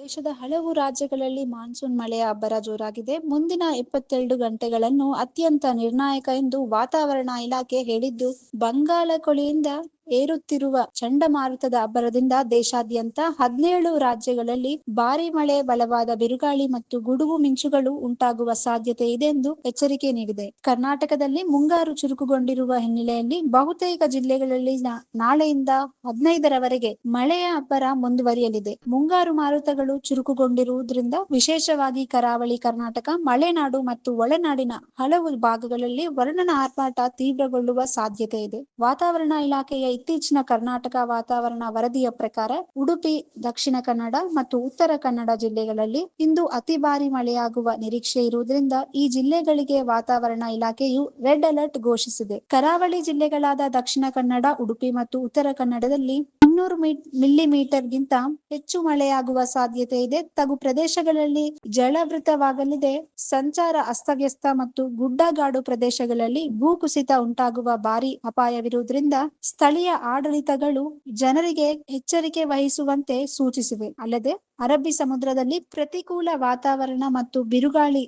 ದೇಶದ ಹಲವು ರಾಜ್ಯಗಳಲ್ಲಿ ಮಾನ್ಸೂನ್ ಮಳೆಯ ಅಬ್ಬರ ಜೋರಾಗಿದೆ. ಮುಂದಿನ 72 ಗಂಟೆಗಳನ್ನು ಅತ್ಯಂತ ನಿರ್ಣಾಯಕ ಎಂದು ವಾತಾವರಣ ಇಲಾಖೆ ಹೇಳಿದ್ದು, ಬಂಗಾಳ ಕೊಲ್ಲಿಯಿಂದ ಏರುತ್ತಿರುವ ಚಂಡಮಾರುತದ ಅಬ್ಬರದಿಂದ ದೇಶಾದ್ಯಂತ 17 ರಾಜ್ಯಗಳಲ್ಲಿ ಭಾರೀ ಮಳೆ, ಬಲವಾದ ಬಿರುಗಾಳಿ ಮತ್ತು ಗುಡುಗು ಮಿಂಚುಗಳು ಉಂಟಾಗುವ ಸಾಧ್ಯತೆ ಇದೆ ಎಂದು ಎಚ್ಚರಿಕೆ ನೀಡಿದೆ. ಕರ್ನಾಟಕದಲ್ಲಿ ಮುಂಗಾರು ಚುರುಕುಗೊಂಡಿರುವ ಹಿನ್ನೆಲೆಯಲ್ಲಿ ಬಹುತೇಕ ಜಿಲ್ಲೆಗಳಲ್ಲಿ ನಾಳೆಯಿಂದ 15ರವರೆಗೆ ಮಳೆಯ ಅಬ್ಬರ ಮುಂದುವರಿಯಲಿದೆ. ಮುಂಗಾರು ಮಾರುತಗಳು ಚುರುಕುಗೊಂಡಿರುವುದರಿಂದ ವಿಶೇಷವಾಗಿ ಕರಾವಳಿ ಕರ್ನಾಟಕ, ಮಲೆನಾಡು ಮತ್ತು ಒಳನಾಡಿನ ಹಲವು ಭಾಗಗಳಲ್ಲಿ ವರುಣನ ಆರ್ಭಟ ತೀವ್ರಗೊಳ್ಳುವ ಸಾಧ್ಯತೆ ಇದೆ. ವಾತಾವರಣ ಇಲಾಖೆಯ ಇತ್ತೀಚಿನ ಕರ್ನಾಟಕ ವಾತಾವರಣ ವರದಿಯ ಪ್ರಕಾರ ಉಡುಪಿ, ದಕ್ಷಿಣ ಕನ್ನಡ ಮತ್ತು ಉತ್ತರ ಕನ್ನಡ ಜಿಲ್ಲೆಗಳಲ್ಲಿ ಇಂದು ಅತಿ ಭಾರಿ ಮಳೆಯಾಗುವ ನಿರೀಕ್ಷೆ ಇರುವುದರಿಂದ ಈ ಜಿಲ್ಲೆಗಳಿಗೆ ವಾತಾವರಣ ಇಲಾಖೆಯು ರೆಡ್ ಅಲರ್ಟ್ ಘೋಷಿಸಿದೆ. ಕರಾವಳಿ ಜಿಲ್ಲೆಗಳಾದ ದಕ್ಷಿಣ ಕನ್ನಡ, ಉಡುಪಿ ಮತ್ತು ಉತ್ತರ ಕನ್ನಡದಲ್ಲಿ 300 ಮಿಲಿಮೀಟರ್ಗಿಂತ ಹೆಚ್ಚು ಮಳೆಯಾಗುವ ಸಾಧ್ಯತೆ ಇದೆ. ತಗ್ಗು ಪ್ರದೇಶಗಳಲ್ಲಿ ಜಲಾವೃತವಾಗಲಿದೆ. ಸಂಚಾರ ಅಸ್ತವ್ಯಸ್ತ ಮತ್ತು ಗುಡ್ಡಗಾಡು ಪ್ರದೇಶಗಳಲ್ಲಿ ಭೂಕುಸಿತ ಉಂಟಾಗುವ ಭಾರಿ ಅಪಾಯವಿರುವುದರಿಂದ ಸ್ಥಳೀಯ ಆಡಳಿತಗಳು ಜನರಿಗೆ ಎಚ್ಚರಿಕೆ ವಹಿಸುವಂತೆ ಸೂಚಿಸಿವೆ. ಅಲ್ಲದೆ ಅರಬ್ಬಿ ಸಮುದ್ರದಲ್ಲಿ ಪ್ರತಿಕೂಲ ವಾತಾವರಣ ಮತ್ತು ಬಿರುಗಾಳಿ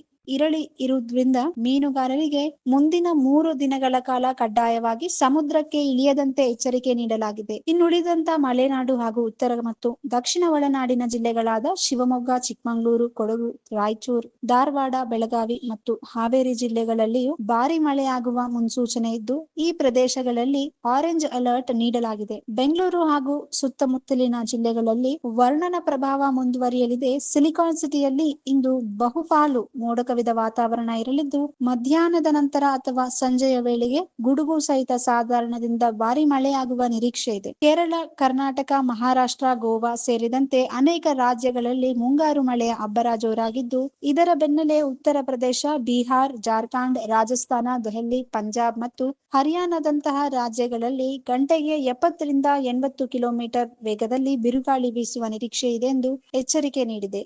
ಇರುವುದರಿಂದ ಮೀನುಗಾರರಿಗೆ ಮುಂದಿನ 3 ದಿನಗಳ ಕಾಲ ಕಡ್ಡಾಯವಾಗಿ ಸಮುದ್ರಕ್ಕೆ ಇಳಿಯದಂತೆ ಎಚ್ಚರಿಕೆ ನೀಡಲಾಗಿದೆ. ಇನ್ನುಳಿದಂತ ಮಲೆನಾಡು ಹಾಗೂ ಉತ್ತರ ಮತ್ತು ದಕ್ಷಿಣ ಒಳನಾಡಿನ ಜಿಲ್ಲೆಗಳಾದ ಶಿವಮೊಗ್ಗ, ಚಿಕ್ಕಮಗಳೂರು, ಕೊಡಗು, ರಾಯಚೂರು, ಧಾರವಾಡ, ಬೆಳಗಾವಿ ಮತ್ತು ಹಾವೇರಿ ಜಿಲ್ಲೆಗಳಲ್ಲಿಯೂ ಭಾರಿ ಮಳೆಯಾಗುವ ಮುನ್ಸೂಚನೆ ಇದ್ದು, ಈ ಪ್ರದೇಶಗಳಲ್ಲಿ ಆರೆಂಜ್ ಅಲರ್ಟ್ ನೀಡಲಾಗಿದೆ. ಬೆಂಗಳೂರು ಹಾಗೂ ಸುತ್ತಮುತ್ತಲಿನ ಜಿಲ್ಲೆಗಳಲ್ಲಿ ವರುಣನ ಪ್ರಭಾವ ಮುಂದುವರಿಯಲಿದೆ. ಸಿಲಿಕಾನ್ ಸಿಟಿಯಲ್ಲಿ ಇಂದು ಬಹುಪಾಲು ಮೋಡ ಕವಿದ ವಾತಾವರಣ ಇರಲಿದ್ದು, ಮಧ್ಯಾಹ್ನದ ನಂತರ ಅಥವಾ ಸಂಜೆಯ ವೇಳೆಗೆ ಗುಡುಗು ಸಹಿತ ಸಾಧಾರಣದಿಂದ ಭಾರಿ ಮಳೆಯಾಗುವ ನಿರೀಕ್ಷೆ ಇದೆ. ಕೇರಳ, ಕರ್ನಾಟಕ, ಮಹಾರಾಷ್ಟ್ರ, ಗೋವಾ ಸೇರಿದಂತೆ ಅನೇಕ ರಾಜ್ಯಗಳಲ್ಲಿ ಮುಂಗಾರು ಮಳೆಯ ಅಬ್ಬರ ಜೋರಾಗಿದ್ದು, ಇದರ ಬೆನ್ನಲ್ಲೇ ಉತ್ತರ ಪ್ರದೇಶ, ಬಿಹಾರ್, ಜಾರ್ಖಂಡ್, ರಾಜಸ್ಥಾನ, ದೆಹಲಿ, ಪಂಜಾಬ್ ಮತ್ತು ಹರಿಯಾಣದಂತಹ ರಾಜ್ಯಗಳಲ್ಲಿ ಗಂಟೆಗೆ 70 ರಿಂದ 80 ಕಿಲೋಮೀಟರ್ ವೇಗದಲ್ಲಿ ಬಿರುಗಾಳಿ ಬೀಸುವ ನಿರೀಕ್ಷೆ ಇದೆ ಎಂದು ಎಚ್ಚರಿಕೆ ನೀಡಿದೆ.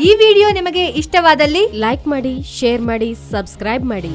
ಈ ವಿಡಿಯೋ ನಿಮಗೆ ಇಷ್ಟವಾದಲ್ಲಿ ಲೈಕ್ ಮಾಡಿ, ಶೇರ್ ಮಾಡಿ, ಸಬ್ಸ್ಕ್ರೈಬ್ ಮಾಡಿ.